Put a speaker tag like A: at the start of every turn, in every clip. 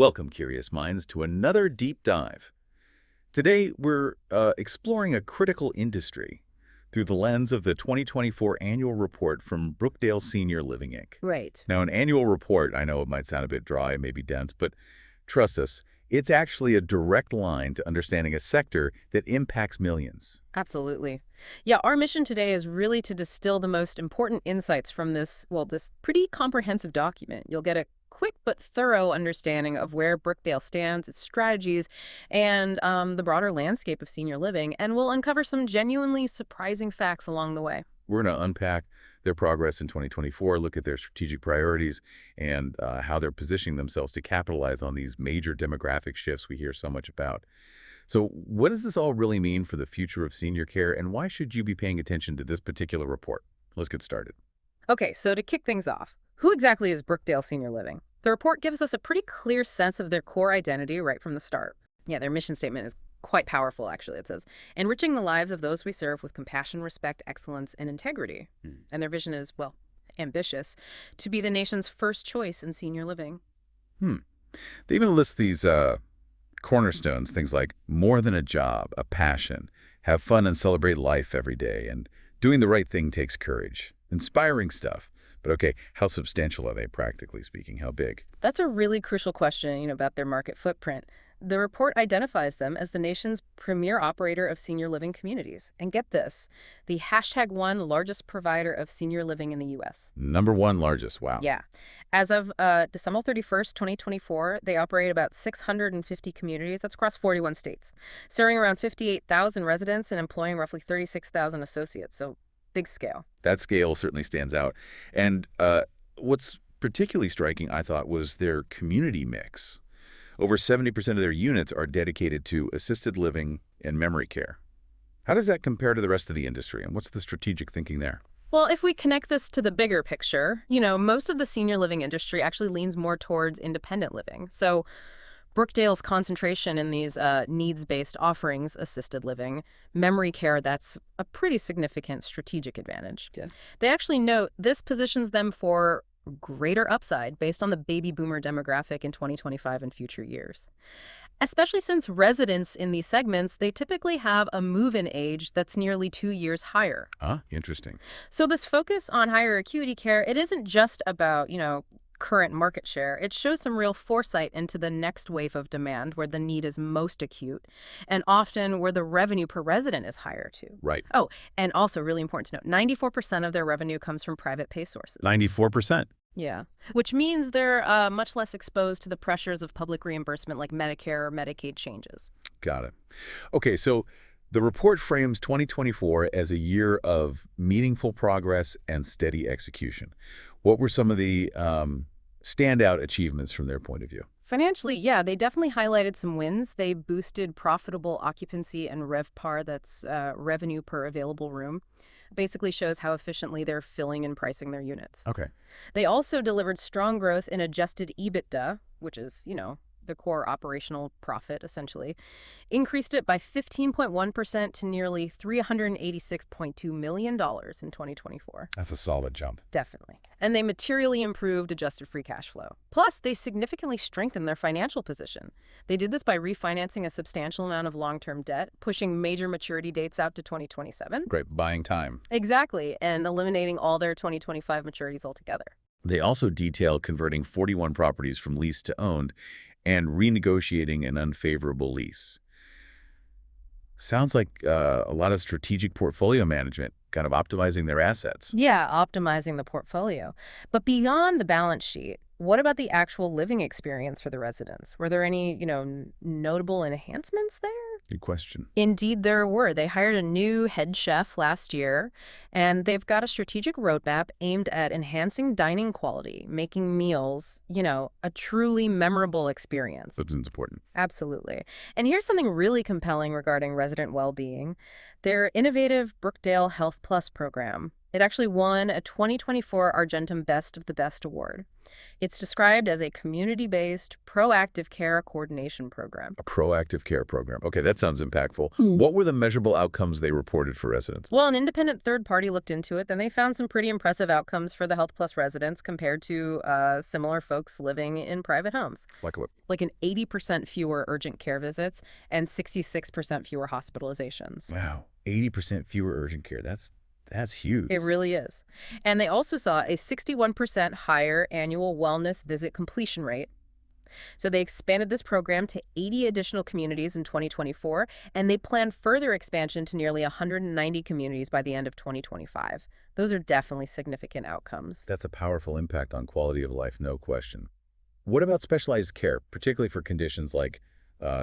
A: Welcome, curious minds, to another deep dive. Today, we're exploring a critical industry through the lens of the 2024 annual report from Brookdale Senior Living, Inc.
B: Right.
A: Now, an annual report, I know it might sound a bit dry, maybe dense, but trust us, it's actually a direct line to understanding a sector that impacts millions.
B: Absolutely. Yeah, our mission today is really to distill the most important insights from this pretty comprehensive document. You'll get a quick but thorough understanding of where Brookdale stands, its strategies, and the broader landscape of senior living, and we'll uncover some genuinely surprising facts along the way.
A: We're going to unpack their progress in 2024, look at their strategic priorities, and how they're positioning themselves to capitalize on these major demographic shifts we hear so much about. So what does this all really mean for the future of senior care, and why should you be paying attention to this particular report? Let's get started.
B: Okay, so to kick things off, who exactly is Brookdale Senior Living? The report gives us a pretty clear sense of their core identity right from the start. Yeah, their mission statement is quite powerful, actually. It says, enriching the lives of those we serve with compassion, respect, excellence, and integrity. And their vision is, well, ambitious, to be the nation's first choice in senior living.
A: They even list these cornerstones, things like more than a job, a passion, have fun and celebrate life every day, and doing the right thing takes courage. Inspiring stuff. But okay, how substantial are they, practically speaking? How big?
B: That's a really crucial question, about their market footprint. The report identifies them as the nation's premier operator of senior living communities. And get this, the #1 largest provider of senior living in the U.S.
A: Number one largest, wow.
B: Yeah. As of December 31st, 2024, they operate about 650 communities. That's across 41 states, serving around 58,000 residents and employing roughly 36,000 associates. So big scale.
A: That scale certainly stands out. And what's particularly striking, I thought, was their community mix. Over 70% of their units are dedicated to assisted living and memory care. How does that compare to the rest of the industry, and what's the strategic thinking there?
B: Well, if we connect this to the bigger picture, most of the senior living industry actually leans more towards independent living. So Brookdale's concentration in these needs-based offerings, assisted living, memory care, that's a pretty significant strategic advantage.
A: Yeah.
B: They actually note this positions them for greater upside based on the baby boomer demographic in 2025 and future years. Especially since residents in these segments, they typically have a move-in age that's nearly 2 years higher.
A: Ah, interesting.
B: So this focus on higher acuity care, it isn't just about, current market share. It shows some real foresight into the next wave of demand where the need is most acute and often where the revenue per resident is higher too.
A: Right.
B: Oh, and also really important to note, 94% of their revenue comes from private pay sources.
A: 94%.
B: Yeah, which means they're much less exposed to the pressures of public reimbursement like Medicare or Medicaid changes.
A: Got it. Okay, so the report frames 2024 as a year of meaningful progress and steady execution. What were some of the standout achievements from their point of view?
B: Financially, yeah, they definitely highlighted some wins. They boosted profitable occupancy and RevPAR, that's revenue per available room. Basically shows how efficiently they're filling and pricing their units.
A: Okay.
B: They also delivered strong growth in adjusted EBITDA, which is, the core operational profit, essentially. Increased it by 15.1% to nearly $386.2 million in 2024.
A: That's a solid jump.
B: Definitely. And they materially improved adjusted free cash flow. Plus, they significantly strengthened their financial position. They did this by refinancing a substantial amount of long-term debt, pushing major maturity dates out to 2027.
A: Great, buying time.
B: Exactly, and eliminating all their 2025 maturities altogether.
A: They also detail converting 41 properties from leased to owned and renegotiating an unfavorable lease. Sounds like a lot of strategic portfolio management, kind of optimizing their assets.
B: Yeah, optimizing the portfolio. But beyond the balance sheet, what about the actual living experience for the residents? Were there any, notable enhancements there?
A: Good question.
B: Indeed, there were. They hired a new head chef last year, and they've got a strategic roadmap aimed at enhancing dining quality, making meals, a truly memorable experience.
A: That's important.
B: Absolutely. And here's something really compelling regarding resident well-being. Their innovative Brookdale Health Plus program, It actually won a 2024 Argentum Best of the Best award. It's described as a community-based, proactive care coordination program.
A: A proactive care program. Okay, that sounds impactful.
B: Hmm.
A: What were the measurable outcomes they reported for residents?
B: Well, an independent third party looked into it, then they found some pretty impressive outcomes for the Health Plus residents compared to similar folks living in private homes.
A: Like what?
B: Like an 80% fewer urgent care visits and 66% fewer hospitalizations.
A: Wow, 80% fewer urgent care. That's huge.
B: It really is. And they also saw a 61% higher annual wellness visit completion rate. So they expanded this program to 80 additional communities in 2024, and they plan further expansion to nearly 190 communities by the end of 2025. Those are definitely significant outcomes.
A: That's a powerful impact on quality of life, no question. What about specialized care, particularly for conditions like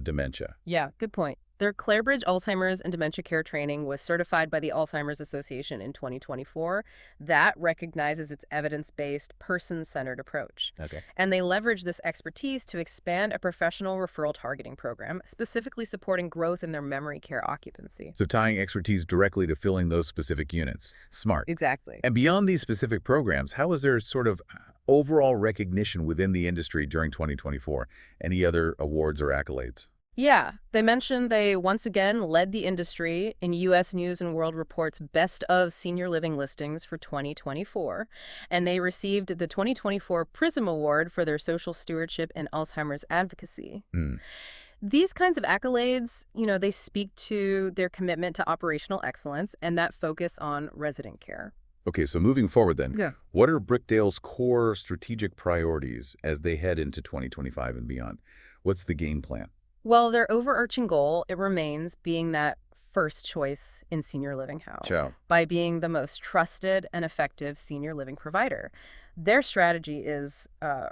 A: dementia?
B: Yeah, good point. Their Clarebridge Alzheimer's and Dementia Care Training was certified by the Alzheimer's Association in 2024. That recognizes its evidence-based, person-centered approach.
A: Okay.
B: And they leverage this expertise to expand a professional referral targeting program, specifically supporting growth in their memory care occupancy.
A: So tying expertise directly to filling those specific units. Smart.
B: Exactly.
A: And beyond these specific programs, how was there sort of overall recognition within the industry during 2024? Any other awards or accolades?
B: Yeah, they mentioned they once again led the industry in U.S. News and World Report's Best of Senior Living listings for 2024, and they received the 2024 PRISM Award for their social stewardship and Alzheimer's advocacy.
A: Hmm.
B: These kinds of accolades, they speak to their commitment to operational excellence and that focus on resident care.
A: Okay, so moving forward then,
B: Yeah.
A: what are Brookdale's core strategic priorities as they head into 2025 and beyond? What's the game plan?
B: Well, their overarching goal, it remains being that first choice in senior living house
A: Ciao.
B: by being the most trusted and effective senior living provider. Their strategy is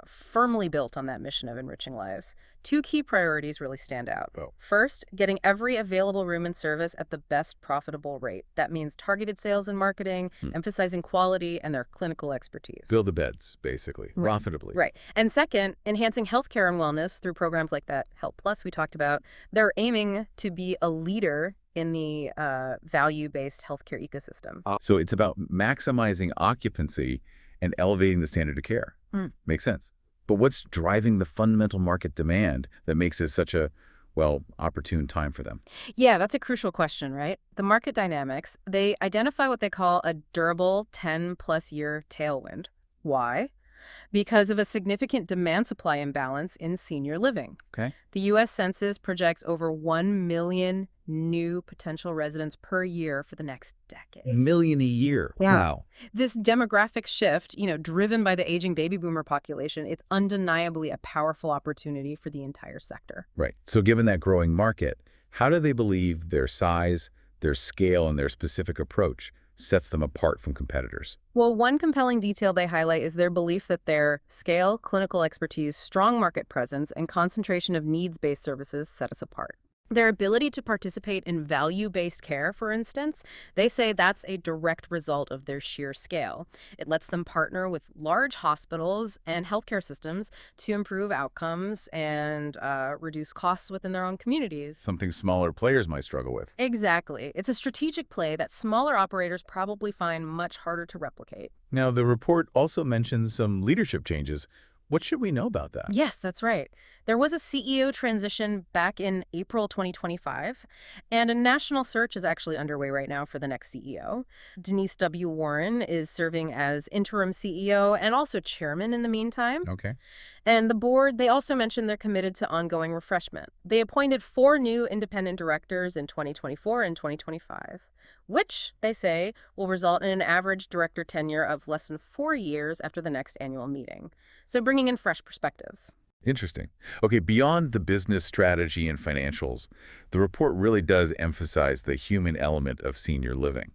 B: firmly built on that mission of enriching lives. Two key priorities really stand out.
A: Oh.
B: First, getting every available room and service at the best profitable rate. That means targeted sales and marketing, emphasizing quality and their clinical expertise.
A: Fill the beds, basically,
B: Right.
A: profitably.
B: Right. And second, enhancing healthcare and wellness through programs like that Health Plus we talked about. They're aiming to be a leader in the value-based healthcare ecosystem.
A: So it's about maximizing occupancy and elevating the standard of care. Makes sense. But what's driving the fundamental market demand that makes it such a, opportune time for them?
B: Yeah, that's a crucial question, right? The market dynamics, they identify what they call a durable 10-plus year tailwind. Why? Because of a significant demand-supply imbalance in senior living.
A: Okay.
B: The U.S. Census projects over 1 million new potential residents per year for the next decade.
A: Million a year.
B: Yeah.
A: Wow.
B: This demographic shift, driven by the aging baby boomer population, it's undeniably a powerful opportunity for the entire sector.
A: Right. So given that growing market, how do they believe their size, their scale, and their specific approach sets them apart from competitors?
B: Well, one compelling detail they highlight is their belief that their scale, clinical expertise, strong market presence, and concentration of needs-based services set us apart. Their ability to participate in value-based care, for instance, they say that's a direct result of their sheer scale. It lets them partner with large hospitals and healthcare systems to improve outcomes and reduce costs within their own communities.
A: Something smaller players might struggle with.
B: Exactly. It's a strategic play that smaller operators probably find much harder to replicate.
A: Now, the report also mentions some leadership changes. What should we know about that?
B: Yes, that's right. There was a CEO transition back in April 2025, and a national search is actually underway right now for the next CEO. Denise W. Warren is serving as interim CEO and also chairman in the meantime.
A: Okay.
B: And the board, they also mentioned they're committed to ongoing refreshment. They appointed 4 new independent directors in 2024 and 2025, which, they say, will result in an average director tenure of less than 4 years after the next annual meeting. So bringing in fresh perspectives.
A: Interesting. Okay, beyond the business strategy and financials, the report really does emphasize the human element of senior living.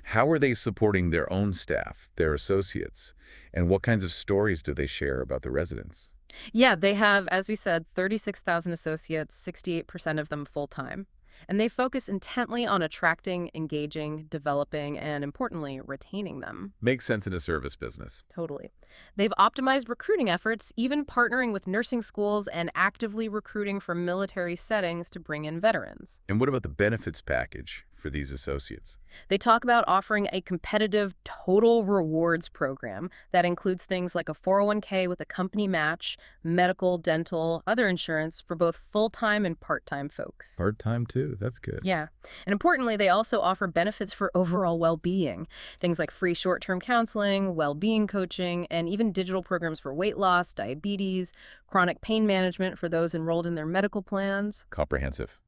A: How are they supporting their own staff, their associates, and what kinds of stories do they share about the residents?
B: Yeah, they have, as we said, 36,000 associates, 68% of them full-time. And they focus intently on attracting, engaging, developing, and importantly, retaining them.
A: Makes sense in a service business.
B: Totally. They've optimized recruiting efforts, even partnering with nursing schools and actively recruiting from military settings to bring in veterans.
A: And what about the benefits package? for these associates.
B: They talk about offering a competitive total rewards program that includes things like a 401k with a company match, medical, dental, other insurance for both full-time and part-time folks.
A: Part-time too. That's good.
B: Yeah. And importantly, they also offer benefits for overall well-being. Things like free short-term counseling, well-being coaching, and even digital programs for weight loss, diabetes, chronic pain management for those enrolled in their medical plans.
A: Comprehensive.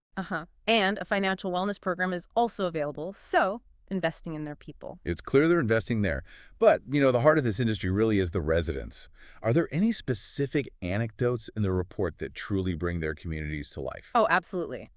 B: And a financial wellness program is also available, so investing in their people.
A: It's clear they're investing there. But, the heart of this industry really is the residents. Are there any specific anecdotes in the report that truly bring their communities to life?
B: Oh, absolutely.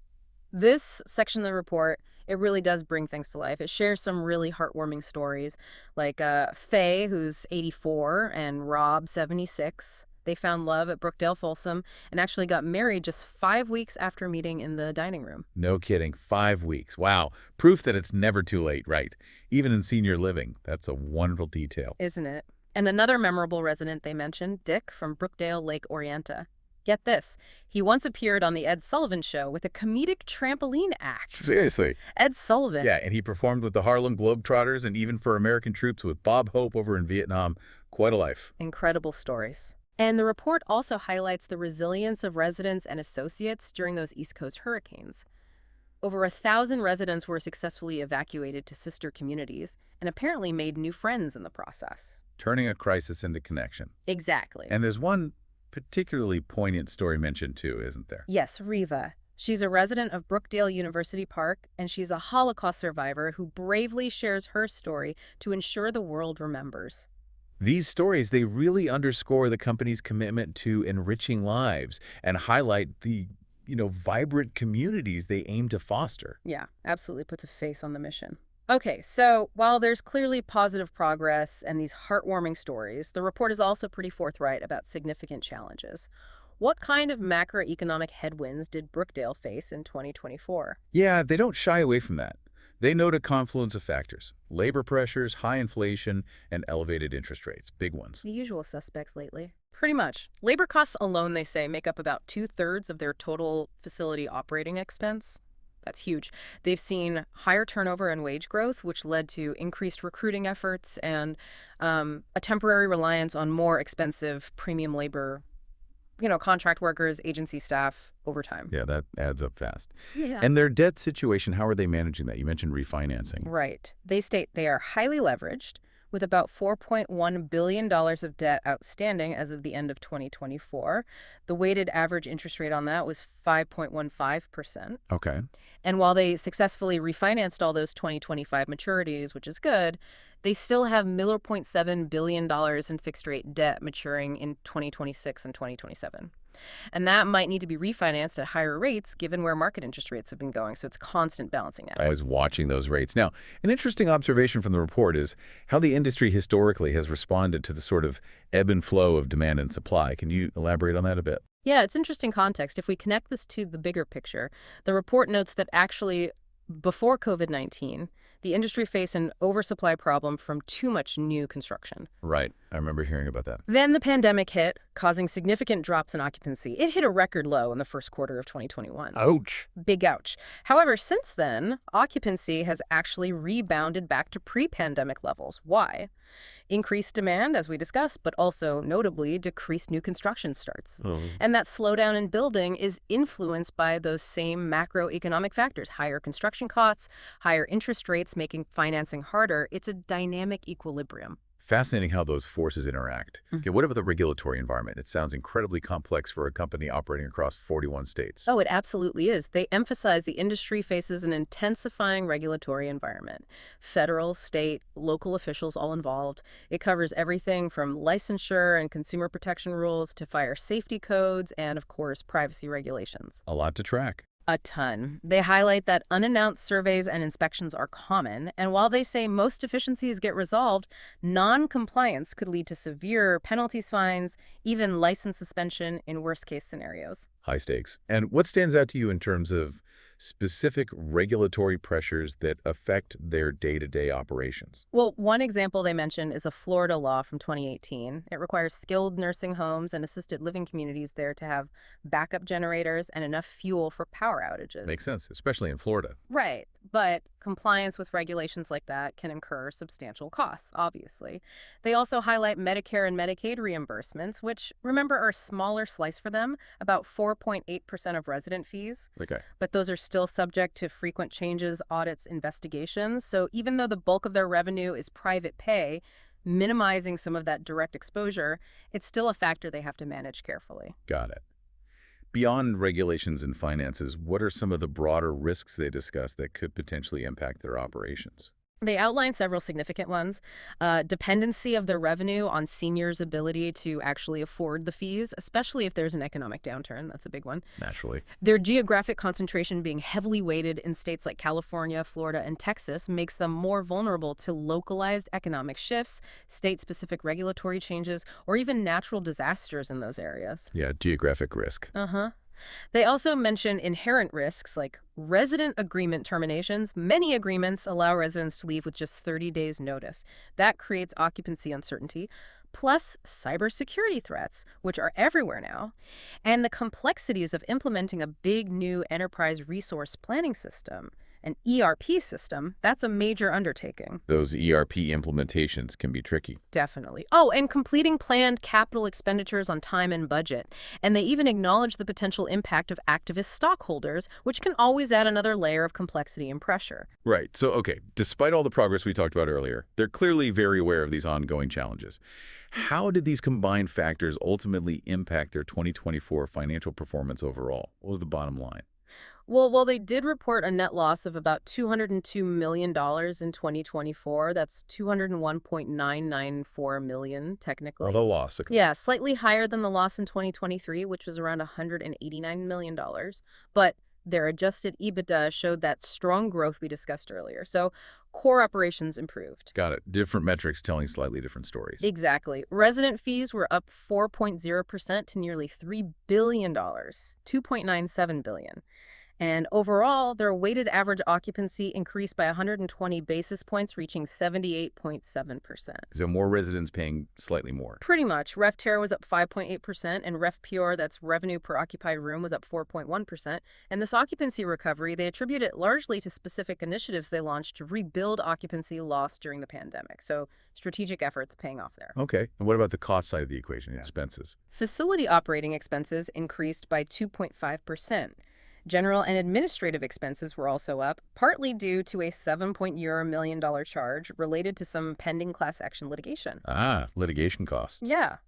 B: This section of the report, it really does bring things to life. It shares some really heartwarming stories, like Faye, who's 84, and Rob, 76. They found love at Brookdale Folsom and actually got married just 5 weeks after meeting in the dining room.
A: No kidding. 5 weeks. Wow. Proof that it's never too late, right? Even in senior living. That's a wonderful detail.
B: Isn't it? And another memorable resident they mentioned, Dick from Brookdale Lake Orienta. Get this, he once appeared on the Ed Sullivan Show with a comedic trampoline act.
A: Seriously.
B: Ed Sullivan.
A: Yeah, and he performed with the Harlem Globetrotters and even for American troops with Bob Hope over in Vietnam. Quite a life.
B: Incredible stories. And the report also highlights the resilience of residents and associates during those East Coast hurricanes. Over 1,000 residents were successfully evacuated to sister communities and apparently made new friends in the process.
A: Turning a crisis into connection.
B: Exactly.
A: And there's one particularly poignant story mentioned too, isn't there?
B: Yes, Riva. She's a resident of Brookdale University Park, and she's a Holocaust survivor who bravely shares her story to ensure the world remembers.
A: These stories, they really underscore the company's commitment to enriching lives and highlight the, vibrant communities they aim to foster.
B: Yeah, absolutely puts a face on the mission. Okay, so while there's clearly positive progress and these heartwarming stories, the report is also pretty forthright about significant challenges. What kind of macroeconomic headwinds did Brookdale face in 2024?
A: Yeah, they don't shy away from that. They note a confluence of factors: labor pressures, high inflation, and elevated interest rates. Big ones.
B: The usual suspects lately. Pretty much. Labor costs alone, they say, make up about 2/3 of their total facility operating expense. That's huge. They've seen higher turnover and wage growth, which led to increased recruiting efforts and a temporary reliance on more expensive premium labor, contract workers, agency staff, overtime.
A: Yeah, that adds up fast.
B: Yeah.
A: And their debt situation, how are they managing that? You mentioned refinancing.
B: Right. They state they are highly leveraged, with about $4.1 billion of debt outstanding as of the end of 2024. The weighted average interest rate on that was 5.15%.
A: Okay.
B: And while they successfully refinanced all those 2025 maturities, which is good, they still have $0.7 billion in fixed-rate debt maturing in 2026 and 2027. And that might need to be refinanced at higher rates given where market interest rates have been going. So it's constant balancing act.
A: I was watching those rates. Now, an interesting observation from the report is how the industry historically has responded to the sort of ebb and flow of demand and supply. Can you elaborate on that a bit?
B: Yeah, it's interesting context. If we connect this to the bigger picture, the report notes that actually before COVID-19, the industry faced an oversupply problem from too much new construction.
A: Right. I remember hearing about that.
B: Then the pandemic hit, causing significant drops in occupancy. It hit a record low in the first quarter of 2021.
A: Ouch.
B: Big ouch. However, since then, occupancy has actually rebounded back to pre-pandemic levels. Why? Increased demand, as we discussed, but also, notably, decreased new construction starts. And that slowdown in building is influenced by those same macroeconomic factors: higher construction costs, higher interest rates making financing harder. It's a dynamic equilibrium.
A: Fascinating how those forces interact. Okay, what about the regulatory environment? It sounds incredibly complex for a company operating across 41 states.
B: Oh, it absolutely is. They emphasize the industry faces an intensifying regulatory environment. Federal, state, local officials all involved. It covers everything from licensure and consumer protection rules to fire safety codes and, of course, privacy regulations.
A: A lot to track.
B: A ton. They highlight that unannounced surveys and inspections are common, and while they say most deficiencies get resolved, non-compliance could lead to severe penalties, fines, even license suspension in worst-case scenarios.
A: High stakes. And what stands out to you in terms of specific regulatory pressures that affect their day-to-day operations?
B: Well, one example they mention is a Florida law from 2018. It requires skilled nursing homes and assisted living communities there to have backup generators and enough fuel for power outages.
A: Makes sense, especially in Florida.
B: Right. but compliance with regulations like that can incur substantial costs, obviously. They also highlight Medicare and Medicaid reimbursements, which, remember, are a smaller slice for them, about 4.8% of resident fees.
A: Okay.
B: But those are still subject to frequent changes, audits, investigations. So even though the bulk of their revenue is private pay, minimizing some of that direct exposure, it's still a factor they have to manage carefully.
A: Got it. Beyond regulations and finances, what are some of the broader risks they discuss that could potentially impact their operations?
B: They outline several significant ones. Dependency of their revenue on seniors' ability to actually afford the fees, especially if there's an economic downturn. That's a big one.
A: Naturally.
B: Their geographic concentration being heavily weighted in states like California, Florida, and Texas makes them more vulnerable to localized economic shifts, state-specific regulatory changes, or even natural disasters in those areas.
A: Yeah, geographic risk.
B: Uh-huh. They also mention inherent risks like resident agreement terminations. Many agreements allow residents to leave with just 30 days notice. That creates occupancy uncertainty, plus cybersecurity threats, which are everywhere now, and the complexities of implementing a big new enterprise resource planning system. An ERP system, that's a major undertaking.
A: Those ERP implementations can be tricky.
B: Definitely. Oh, and completing planned capital expenditures on time and budget. And they even acknowledge the potential impact of activist stockholders, which can always add another layer of complexity and pressure.
A: Right. So, okay, despite all the progress we talked about earlier, they're clearly very aware of these ongoing challenges. How did these combined factors ultimately impact their 2024 financial performance overall? What was the bottom line?
B: Well, they did report a net loss of about $202 million in 2024. That's $201.994 million,
A: Oh,
B: technically.
A: the loss. Okay.
B: Yeah, slightly higher than the loss in 2023, which was around $189 million. But their adjusted EBITDA showed that strong growth we discussed earlier. So core operations improved.
A: Got it. Different metrics telling slightly different stories.
B: Exactly. Resident fees were up 4.0% to nearly $3 billion, $2.97 billion. And overall, their weighted average occupancy increased by 120 basis points, reaching 78.7%.
A: So more residents paying slightly more.
B: Pretty much. RevTAR was up 5.8%, and RevPUR, that's revenue per occupied room, was up 4.1%. And this occupancy recovery, they attribute it largely to specific initiatives they launched to rebuild occupancy lost during the pandemic. So strategic efforts paying off there.
A: Okay. And what about the cost side of the equation, expenses?
B: Facility operating expenses increased by 2.5%. General and administrative expenses were also up, partly due to a $7 million charge related to some pending class action litigation.
A: Ah, litigation costs.
B: Yeah.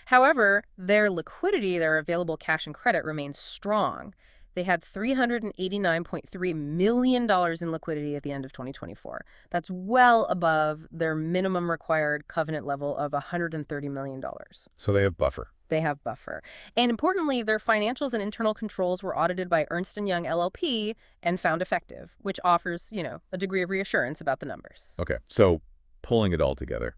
B: However, their liquidity, their available cash and credit, remains strong. They had $389.3 million in liquidity at the end of 2024. That's well above their minimum required covenant level of $130 million.
A: So they have buffer.
B: They have buffer. And importantly, their financials and internal controls were audited by Ernst & Young LLP and found effective, which offers, a degree of reassurance about the numbers.
A: Okay. So pulling it all together,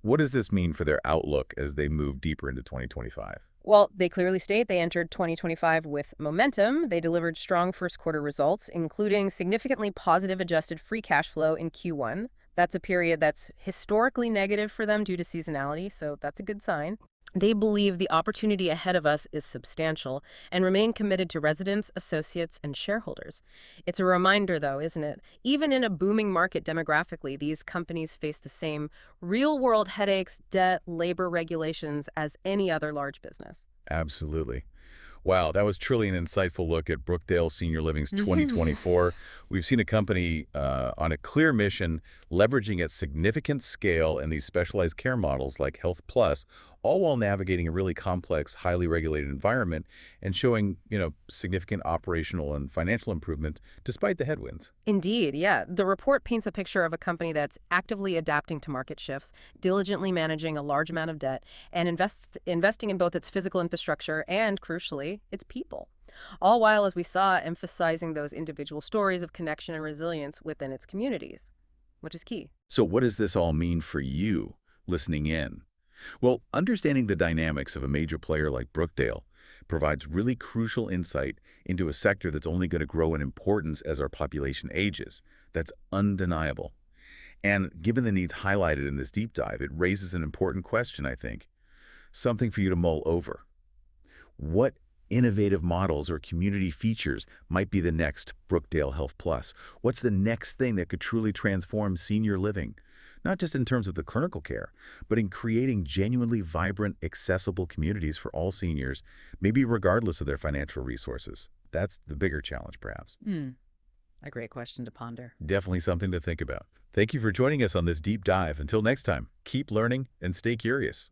A: what does this mean for their outlook as they move deeper into 2025?
B: Well, they clearly state they entered 2025 with momentum. They delivered strong first quarter results, including significantly positive adjusted free cash flow in Q1. That's a period that's historically negative for them due to seasonality, so that's a good sign. They believe the opportunity ahead of us is substantial and remain committed to residents, associates, and shareholders. It's a reminder, though, isn't it? Even in a booming market demographically, these companies face the same real-world headaches, debt, labor regulations as any other large business.
A: Absolutely. Wow, that was truly an insightful look at Brookdale Senior Living's 2024. We've seen a company on a clear mission, leveraging at significant scale in these specialized care models like Health Plus, all while navigating a really complex, highly regulated environment and showing, significant operational and financial improvement despite the headwinds.
B: Indeed, yeah. The report paints a picture of a company that's actively adapting to market shifts, diligently managing a large amount of debt, and investing in both its physical infrastructure and, crucially, its people. All while, as we saw, emphasizing those individual stories of connection and resilience within its communities, which is key.
A: So what does this all mean for you listening in? Well, understanding the dynamics of a major player like Brookdale provides really crucial insight into a sector that's only going to grow in importance as our population ages. That's undeniable. And given the needs highlighted in this deep dive, it raises an important question, I think. Something for you to mull over. What innovative models or community features might be the next Brookdale Health Plus. What's the next thing that could truly transform senior living? Not just in terms of the clinical care, but in creating genuinely vibrant, accessible communities for all seniors, maybe regardless of their financial resources. That's the bigger challenge, perhaps.
B: A great question to ponder.
A: Definitely something to think about. Thank you for joining us on this deep dive. Until next time, keep learning and stay curious.